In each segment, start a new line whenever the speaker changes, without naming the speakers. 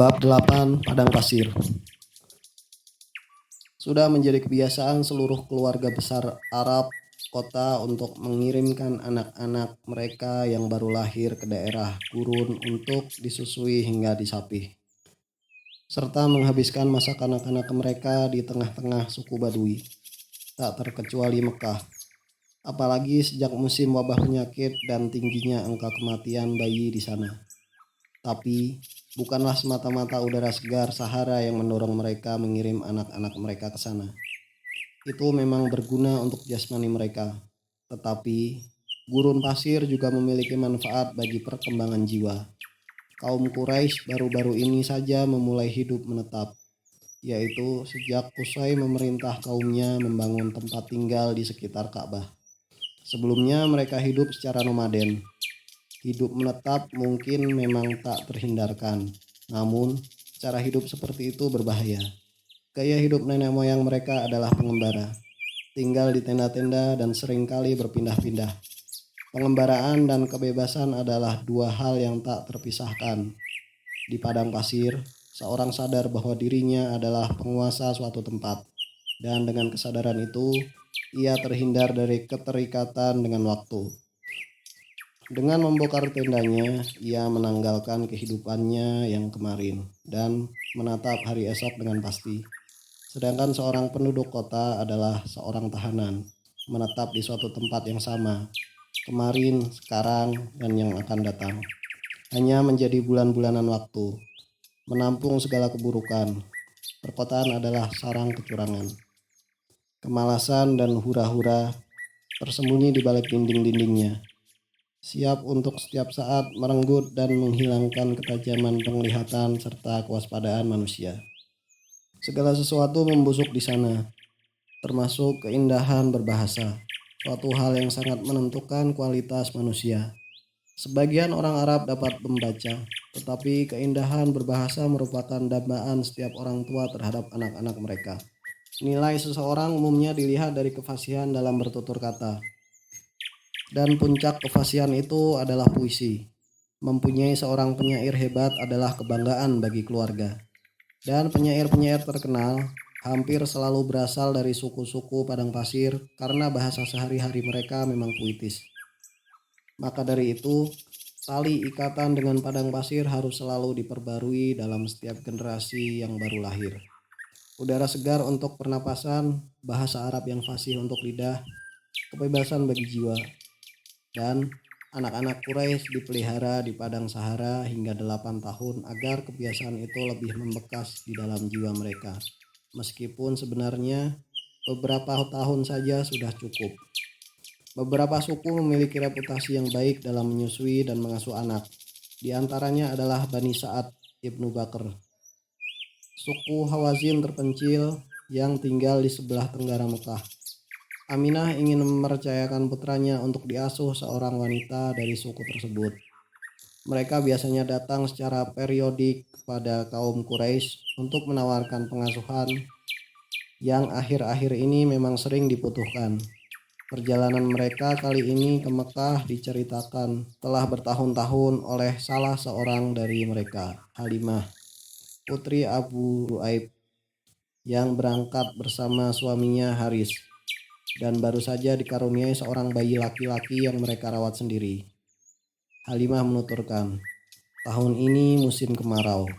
Bab 8 Padang Pasir. Sudah menjadi kebiasaan seluruh keluarga besar Arab kota untuk mengirimkan anak-anak mereka yang baru lahir ke daerah gurun untuk disusui hingga disapih, serta menghabiskan masa kanak-kanak mereka di tengah-tengah suku Badui, tak terkecuali Mekah. Apalagi sejak musim wabah penyakit dan tingginya angka kematian bayi di sana. Tapi bukanlah semata-mata udara segar Sahara yang mendorong mereka mengirim anak-anak mereka ke sana. Itu memang berguna untuk jasmani mereka, tetapi gurun pasir juga memiliki manfaat bagi perkembangan jiwa. Kaum Quraisy baru-baru ini saja memulai hidup menetap, yaitu sejak Qusay memerintah kaumnya membangun tempat tinggal di sekitar Ka'bah. Sebelumnya mereka hidup secara nomaden. Hidup menetap mungkin memang tak terhindarkan, namun cara hidup seperti itu berbahaya. Gaya hidup nenek moyang mereka adalah pengembara, tinggal di tenda-tenda dan seringkali berpindah-pindah. Pengembaraan dan kebebasan adalah dua hal yang tak terpisahkan. Di padang pasir, seorang sadar bahwa dirinya adalah penguasa suatu tempat, dan dengan kesadaran itu, ia terhindar dari keterikatan dengan waktu. Dengan membongkar tendanya, ia menanggalkan kehidupannya yang kemarin dan menatap hari esok dengan pasti. Sedangkan seorang penduduk kota adalah seorang tahanan, menetap di suatu tempat yang sama, kemarin, sekarang, dan yang akan datang. Hanya menjadi bulan-bulanan waktu, menampung segala keburukan. Perkotaan adalah sarang kecurangan, kemalasan, dan hura-hura tersembunyi di balik dinding-dindingnya, siap untuk setiap saat merenggut dan menghilangkan ketajaman penglihatan serta kewaspadaan manusia. Segala sesuatu membusuk di sana, termasuk keindahan berbahasa, suatu hal yang sangat menentukan kualitas manusia. Sebagian orang Arab dapat membaca, tetapi keindahan berbahasa merupakan dambaan setiap orang tua terhadap anak-anak mereka. Nilai seseorang umumnya dilihat dari kefasihan dalam bertutur kata. Dan puncak kefasihan itu adalah puisi. Mempunyai seorang penyair hebat adalah kebanggaan bagi keluarga. Dan penyair-penyair terkenal hampir selalu berasal dari suku-suku padang pasir karena bahasa sehari-hari mereka memang puitis. Maka dari itu, tali ikatan dengan padang pasir harus selalu diperbarui dalam setiap generasi yang baru lahir. Udara segar untuk pernapasan, bahasa Arab yang fasih untuk lidah, kebebasan bagi jiwa. Dan anak-anak Quraisy dipelihara di padang Sahara hingga 8 tahun agar kebiasaan itu lebih membekas di dalam jiwa mereka. Meskipun sebenarnya beberapa tahun saja sudah cukup. Beberapa suku memiliki reputasi yang baik dalam menyusui dan mengasuh anak. Di antaranya adalah Bani Sa'ad Ibnu Bakr, suku Hawazin terpencil yang tinggal di sebelah tenggara Mekah. Aminah ingin mempercayakan putranya untuk diasuh seorang wanita dari suku tersebut. Mereka biasanya datang secara periodik kepada kaum Quraisy untuk menawarkan pengasuhan yang akhir-akhir ini memang sering dibutuhkan. Perjalanan mereka kali ini ke Mekah diceritakan telah bertahun-tahun oleh salah seorang dari mereka, Halimah, putri Abu Ruaib, yang berangkat bersama suaminya Haris, dan baru saja dikaruniai seorang bayi laki-laki yang mereka rawat sendiri. Halimah menuturkan, tahun ini musim kemarau.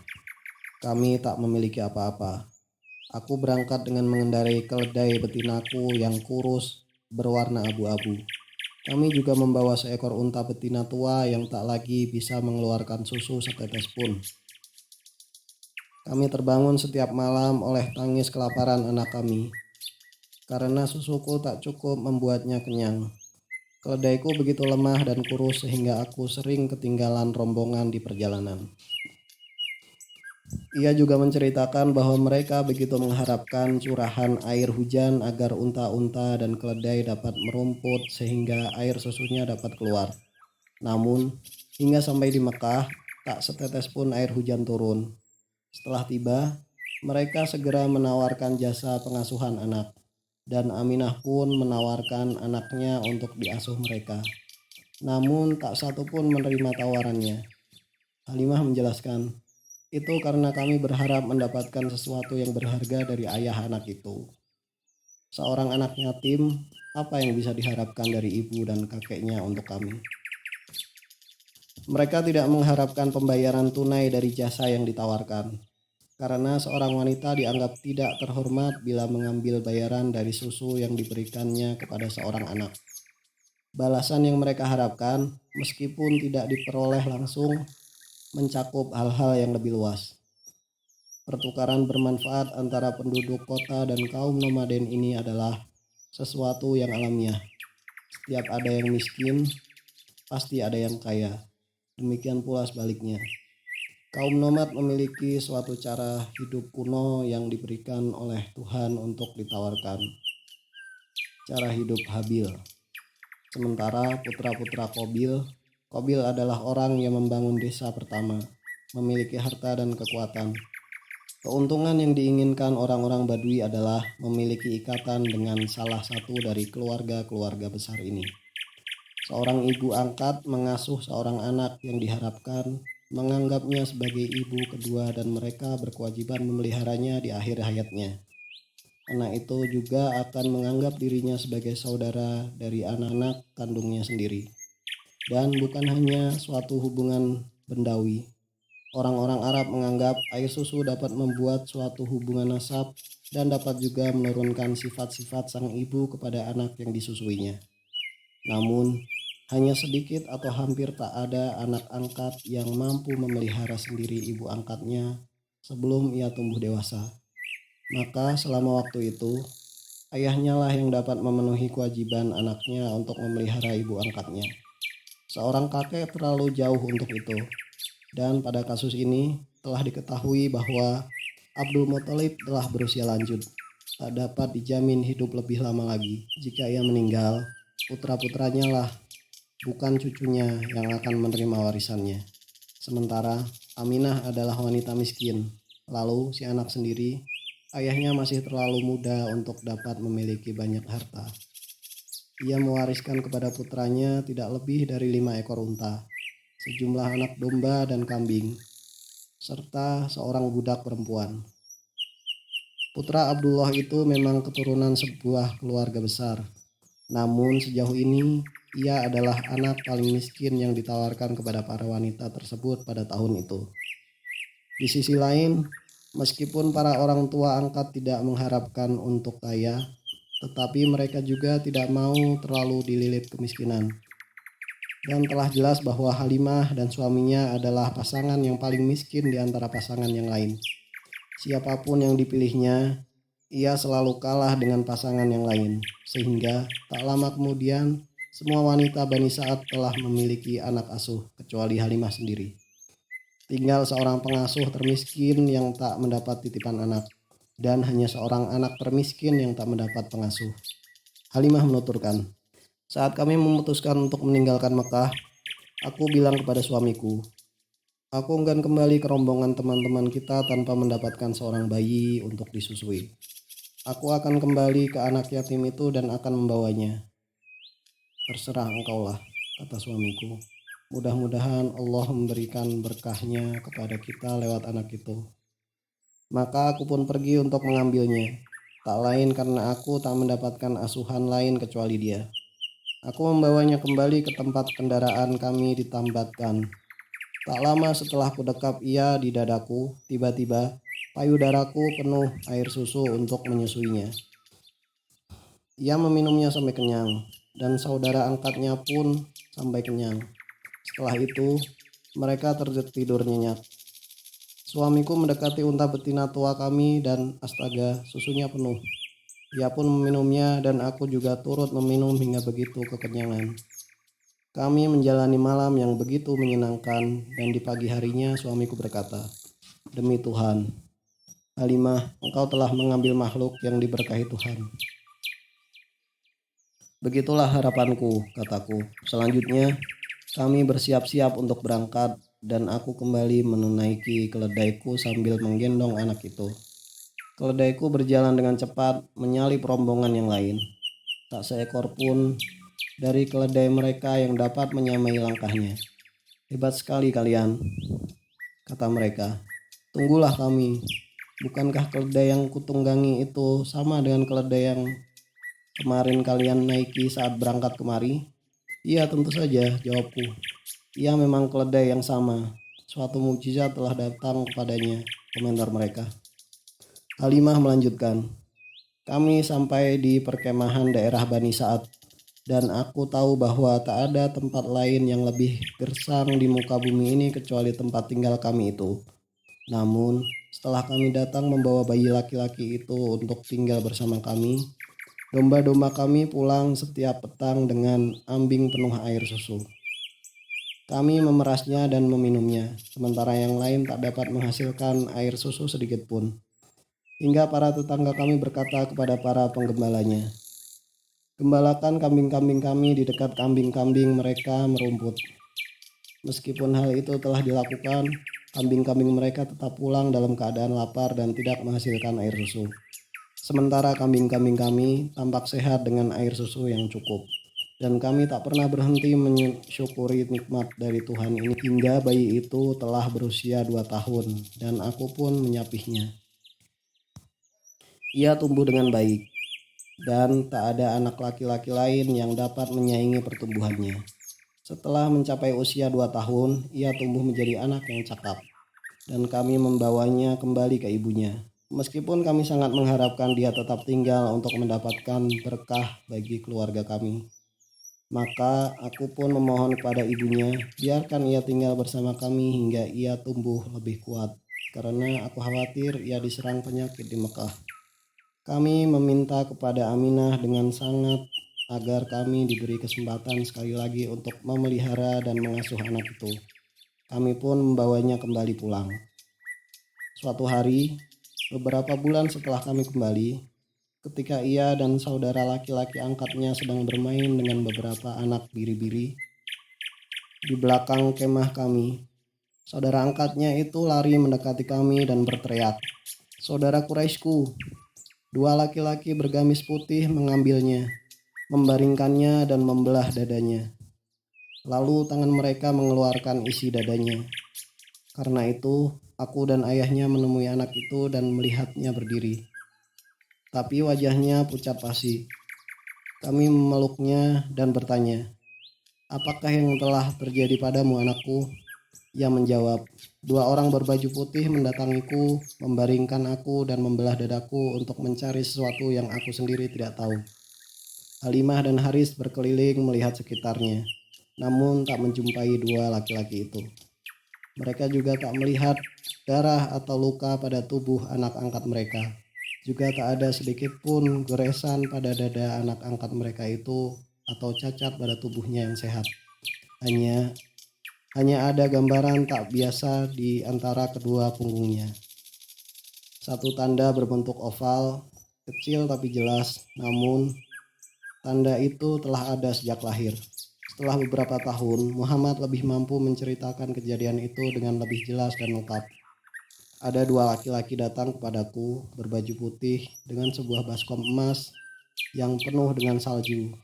Kami tak memiliki apa-apa. Aku berangkat dengan mengendarai keledai betinaku yang kurus berwarna abu-abu. Kami juga membawa seekor unta betina tua yang tak lagi bisa mengeluarkan susu setetes pun. Kami terbangun setiap malam oleh tangis kelaparan anak kami, karena susuku tak cukup membuatnya kenyang. Keledaiku begitu lemah dan kurus sehingga aku sering ketinggalan rombongan di perjalanan. Ia juga menceritakan bahwa mereka begitu mengharapkan curahan air hujan agar unta-unta dan keledai dapat merumput sehingga air susunya dapat keluar. Namun, hingga sampai di Mekah, tak setetes pun air hujan turun. Setelah tiba, mereka segera menawarkan jasa pengasuhan anak. Dan Aminah pun menawarkan anaknya untuk diasuh mereka. Namun tak satu pun menerima tawarannya. Halimah menjelaskan, Itu karena kami berharap mendapatkan sesuatu yang berharga dari ayah anak itu. Seorang anak yatim, apa yang bisa diharapkan dari ibu dan kakeknya untuk kami? Mereka tidak mengharapkan pembayaran tunai dari jasa yang ditawarkan, karena seorang wanita dianggap tidak terhormat bila mengambil bayaran dari susu yang diberikannya kepada seorang anak. Balasan yang mereka harapkan, meskipun tidak diperoleh langsung, mencakup hal-hal yang lebih luas. Pertukaran bermanfaat antara penduduk kota dan kaum nomaden ini adalah sesuatu yang alamiah. Setiap ada yang miskin, pasti ada yang kaya. Demikian pula sebaliknya. Kaum nomad memiliki suatu cara hidup kuno yang diberikan oleh Tuhan untuk ditawarkan. Cara hidup Habil. Sementara putra-putra Kobil adalah orang yang membangun desa pertama, memiliki harta dan kekuatan. Keuntungan yang diinginkan orang-orang Badui adalah memiliki ikatan dengan salah satu dari keluarga-keluarga besar ini. Seorang ibu angkat mengasuh seorang anak yang diharapkan menganggapnya sebagai ibu kedua dan mereka berkewajiban memeliharanya di akhir hayatnya. Anak itu juga akan menganggap dirinya sebagai saudara dari anak-anak kandungnya sendiri. Dan bukan hanya suatu hubungan bendawi. Orang-orang Arab menganggap air susu dapat membuat suatu hubungan nasab dan dapat juga menurunkan sifat-sifat sang ibu kepada anak yang disusuinya. Namun, hanya sedikit atau hampir tak ada anak angkat yang mampu memelihara sendiri ibu angkatnya sebelum ia tumbuh dewasa. Maka selama waktu itu, ayahnya lah yang dapat memenuhi kewajiban anaknya untuk memelihara ibu angkatnya. Seorang kakek terlalu jauh untuk itu. Dan pada kasus ini telah diketahui bahwa Abdul Muthalib telah berusia lanjut. Tak dapat dijamin hidup lebih lama lagi. Jika ia meninggal, putra-putranya lah, bukan cucunya yang akan menerima warisannya. Sementara Aminah adalah wanita miskin. Lalu si anak sendiri, ayahnya masih terlalu muda untuk dapat memiliki banyak harta. Ia mewariskan kepada putranya tidak lebih dari 5 ekor unta, sejumlah anak domba dan kambing, serta seorang budak perempuan. Putra Abdullah itu memang keturunan sebuah keluarga besar. Namun sejauh ini ia adalah anak paling miskin yang ditawarkan kepada para wanita tersebut pada tahun itu. Di sisi lain, meskipun para orang tua angkat tidak mengharapkan untuk kaya, tetapi mereka juga tidak mau terlalu dililit kemiskinan. Dan telah jelas bahwa Halimah dan suaminya adalah pasangan yang paling miskin di antara pasangan yang lain. Siapapun yang dipilihnya, ia selalu kalah dengan pasangan yang lain. Sehingga tak lama kemudian, semua wanita Bani Sa'ad telah memiliki anak asuh, kecuali Halimah sendiri. Tinggal seorang pengasuh termiskin yang tak mendapat titipan anak, dan hanya seorang anak termiskin yang tak mendapat pengasuh. Halimah menuturkan, saat kami memutuskan untuk meninggalkan Mekah, aku bilang kepada suamiku, aku enggan kembali ke rombongan teman-teman kita tanpa mendapatkan seorang bayi untuk disusui. Aku akan kembali ke anak yatim itu dan akan membawanya. Terserah engkaulah, kata suamiku. Mudah-mudahan Allah memberikan berkahnya kepada kita lewat anak itu. Maka aku pun pergi untuk mengambilnya. Tak lain karena aku tak mendapatkan asuhan lain kecuali dia. Aku membawanya kembali ke tempat kendaraan kami ditambatkan. Tak lama setelah kudekap ia di dadaku, tiba-tiba payudaraku penuh air susu untuk menyusuinya. Ia meminumnya sampai kenyang, dan saudara angkatnya pun sampai kenyang. Setelah itu, mereka tertidur nyenyak. Suamiku mendekati unta betina tua kami dan astaga, susunya penuh. Ia pun meminumnya dan aku juga turut meminum hingga begitu kekenyangan. Kami menjalani malam yang begitu menyenangkan dan di pagi harinya suamiku berkata, demi Tuhan, Halimah, engkau telah mengambil makhluk yang diberkahi Tuhan. Begitulah harapanku, kataku. Selanjutnya, kami bersiap-siap untuk berangkat dan aku kembali menaiki keledaiku sambil menggendong anak itu. Keledaiku berjalan dengan cepat menyalip rombongan yang lain. Tak seekor pun dari keledai mereka yang dapat menyamai langkahnya. Hebat sekali kalian, kata mereka. Tunggulah kami. Bukankah keledai yang kutunggangi itu sama dengan keledai yang kemarin kalian naiki saat berangkat kemari? Iya, tentu saja, jawabku. Ia memang keledai yang sama. Suatu mukjizat telah datang kepadanya, komentar mereka. Halimah melanjutkan, kami sampai di perkemahan daerah Bani Sa'ad, dan aku tahu bahwa tak ada tempat lain yang lebih gersang di muka bumi ini kecuali tempat tinggal kami itu. Namun, setelah kami datang membawa bayi laki-laki itu untuk tinggal bersama kami, domba-domba kami pulang setiap petang dengan ambing penuh air susu. Kami memerasnya dan meminumnya, sementara yang lain tak dapat menghasilkan air susu sedikit pun. Hingga para tetangga kami berkata kepada para penggembalanya, gembalakan kambing-kambing kami di dekat kambing-kambing mereka merumput. Meskipun hal itu telah dilakukan, kambing-kambing mereka tetap pulang dalam keadaan lapar dan tidak menghasilkan air susu. Sementara kambing-kambing kami tampak sehat dengan air susu yang cukup. Dan kami tak pernah berhenti mensyukuri nikmat dari Tuhan ini hingga bayi itu telah berusia 2 tahun dan aku pun menyapihnya. Ia tumbuh dengan baik dan tak ada anak laki-laki lain yang dapat menyaingi pertumbuhannya. Setelah mencapai usia 2 tahun, ia tumbuh menjadi anak yang cakap dan kami membawanya kembali ke ibunya. Meskipun kami sangat mengharapkan dia tetap tinggal untuk mendapatkan berkah bagi keluarga kami. Maka aku pun memohon kepada ibunya, biarkan ia tinggal bersama kami hingga ia tumbuh lebih kuat, karena aku khawatir ia diserang penyakit di Mekah. Kami meminta kepada Aminah dengan sangat agar kami diberi kesempatan sekali lagi untuk memelihara dan mengasuh anak itu. Kami pun membawanya kembali pulang. Suatu hari, beberapa bulan setelah kami kembali, ketika ia dan saudara laki-laki angkatnya sedang bermain dengan beberapa anak biri-biri di belakang kemah kami, saudara angkatnya itu lari mendekati kami dan berteriak, "Saudara Quraisyku!" Dua laki-laki bergamis putih mengambilnya, membaringkannya dan membelah dadanya. Lalu tangan mereka mengeluarkan isi dadanya. Karena itu, aku dan ayahnya menemui anak itu dan melihatnya berdiri. Tapi wajahnya pucat pasi. Kami memeluknya dan bertanya, apakah yang telah terjadi padamu anakku? Ia menjawab, dua orang berbaju putih mendatangiku, membaringkan aku dan membelah dadaku untuk mencari sesuatu yang aku sendiri tidak tahu. Halimah dan Haris berkeliling melihat sekitarnya, namun tak menjumpai dua laki-laki itu. Mereka juga tak melihat darah atau luka pada tubuh anak angkat mereka. Juga tak ada sedikit pun goresan pada dada anak angkat mereka itu atau cacat pada tubuhnya yang sehat. Hanya ada gambaran tak biasa di antara kedua punggungnya. Satu tanda berbentuk oval, kecil tapi jelas, namun tanda itu telah ada sejak lahir. Setelah beberapa tahun, Muhammad lebih mampu menceritakan kejadian itu dengan lebih jelas dan lengkap. Ada dua laki-laki datang kepadaku berbaju putih dengan sebuah baskom emas yang penuh dengan salju.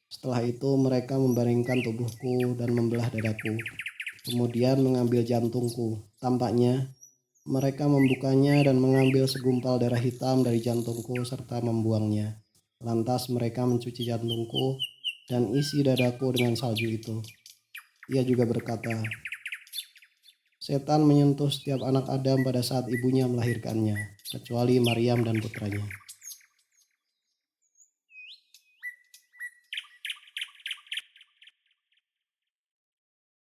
Setelah itu mereka membaringkan tubuhku dan membelah dadaku. Kemudian mengambil jantungku. Tampaknya mereka membukanya dan mengambil segumpal darah hitam dari jantungku serta membuangnya. Lantas mereka mencuci jantungku dan isi dadaku dengan salju itu. Ia juga berkata, setan menyentuh setiap anak Adam pada saat ibunya melahirkannya, kecuali Maryam dan putranya.